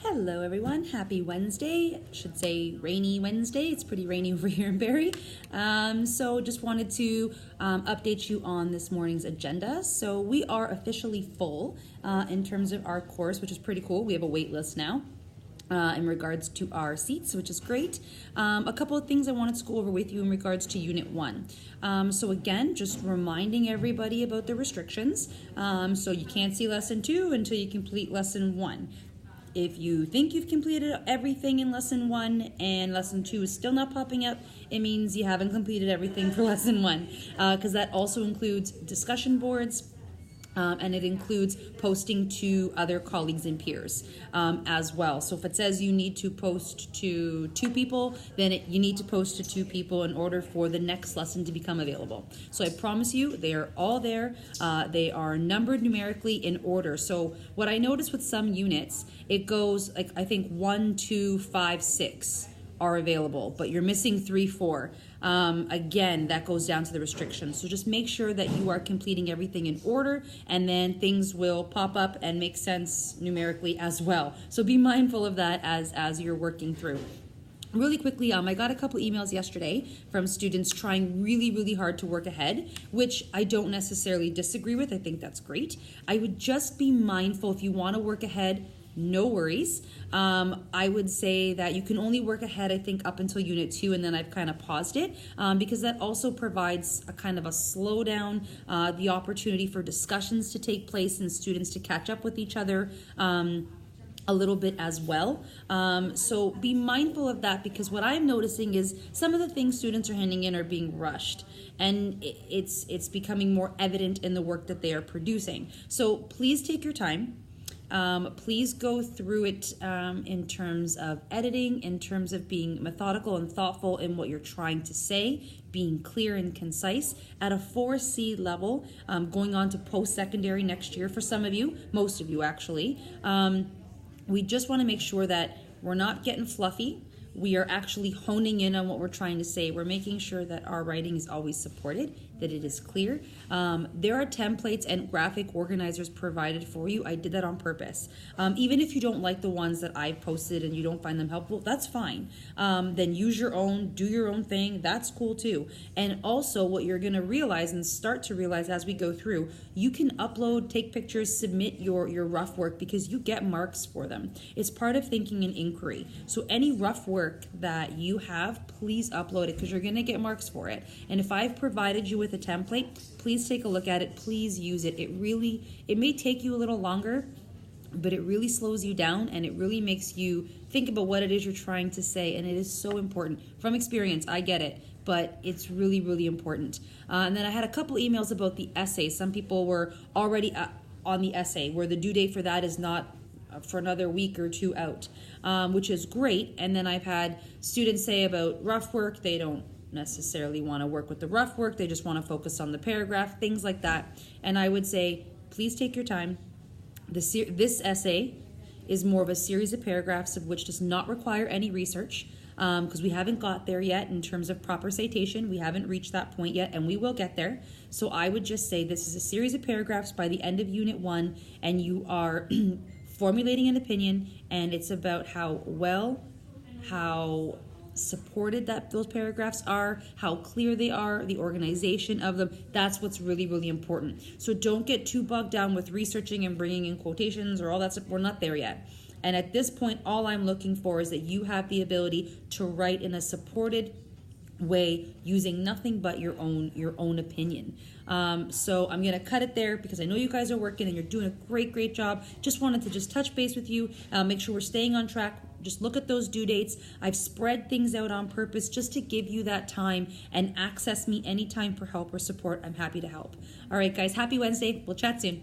Hello everyone, happy Wednesday. I should say rainy Wednesday. It's pretty rainy over here in Barrie. So just wanted to update you on this morning's agenda. So we are officially full in terms of our course, which is pretty cool. We have a wait list now. In regards to our seats, which is great. A couple of things I wanted to go over with you in regards to Unit 1. So again, just reminding everybody about the restrictions. So you can't see Lesson 2 until you complete Lesson 1. If you think you've completed everything in Lesson 1 and Lesson 2 is still not popping up, it means you haven't completed everything for Lesson 1, because that also includes discussion boards, and it includes posting to other colleagues and peers as well. So if it says you need to post to 2 people, then you need to post to 2 people in order for the next lesson to become available. So I promise you, they are all there. They are numbered numerically in order. So what I noticed with some units, it goes like, I think 1, 2, 5, 6 are available, but you're missing 3, 4. Again, that goes down to the restrictions. So just make sure that you are completing everything in order, and then things will pop up and make sense numerically as well. So be mindful of that as you're working through. Really quickly, I got a couple emails yesterday from students trying really hard to work ahead, which I don't necessarily disagree with. I think that's great. I would just be mindful if you want to work ahead, no worries. I would say that you can only work ahead, I think, up until Unit 2, and then I've kind of paused it because that also provides a kind of a slowdown, the opportunity for discussions to take place and students to catch up with each other a little bit as well. So be mindful of that, because what I'm noticing is some of the things students are handing in are being rushed, and it's becoming more evident in the work that they are producing. So please take your time. Please go through it in terms of editing, in terms of being methodical and thoughtful in what you're trying to say, being clear and concise. At a 4C level, going on to post-secondary next year for some of you, most of you actually, we just want to make sure that we're not getting fluffy. We are actually honing in on what we're trying to say. We're making sure that our writing is always supported, that it is clear. There are templates and graphic organizers provided for you. I did that on purpose. Even if you don't like the ones that I've posted and you don't find them helpful, that's fine. Then use your own, do your own thing. That's cool too. And also what you're gonna realize and start to realize as we go through, you can upload, take pictures, submit your rough work, because you get marks for them. It's part of thinking and inquiry. So any rough work that you have, please upload it, because you're gonna get marks for it. And if I've provided you with a template, please take a look at it, please use it. It may take you a little longer, but it really slows you down and it really makes you think about what it is you're trying to say, and it is so important. From experience, I get it, but it's really important. And then I had a couple emails about the essay. Some people were already on the essay, where the due date for that is not for another week or 2 out, which is great. And then I've had students say about rough work, they don't necessarily want to work with the rough work, they just want to focus on the paragraph, things like that. And I would say, please take your time. This essay is more of a series of paragraphs of which does not require any research, because we haven't got there yet in terms of proper citation. We haven't reached that point yet, and we will get there. So I would just say this is a series of paragraphs by the end of Unit 1, and you are formulating an opinion, and it's about how supported that those paragraphs are, how clear they are, the organization of them. That's what's really important. So don't get too bogged down with researching and bringing in quotations or all that stuff. We're not there yet. And at this point, all I'm looking for is that you have the ability to write in a supported way using nothing but your own opinion. So I'm gonna cut it there, because I know you guys are working and you're doing a great job. Just wanted to touch base with you, make sure we're staying on track. Just look at those due dates. I've spread things out on purpose just to give you that time, and access me anytime for help or support. I'm happy to help. All right, guys, happy Wednesday. We'll chat soon.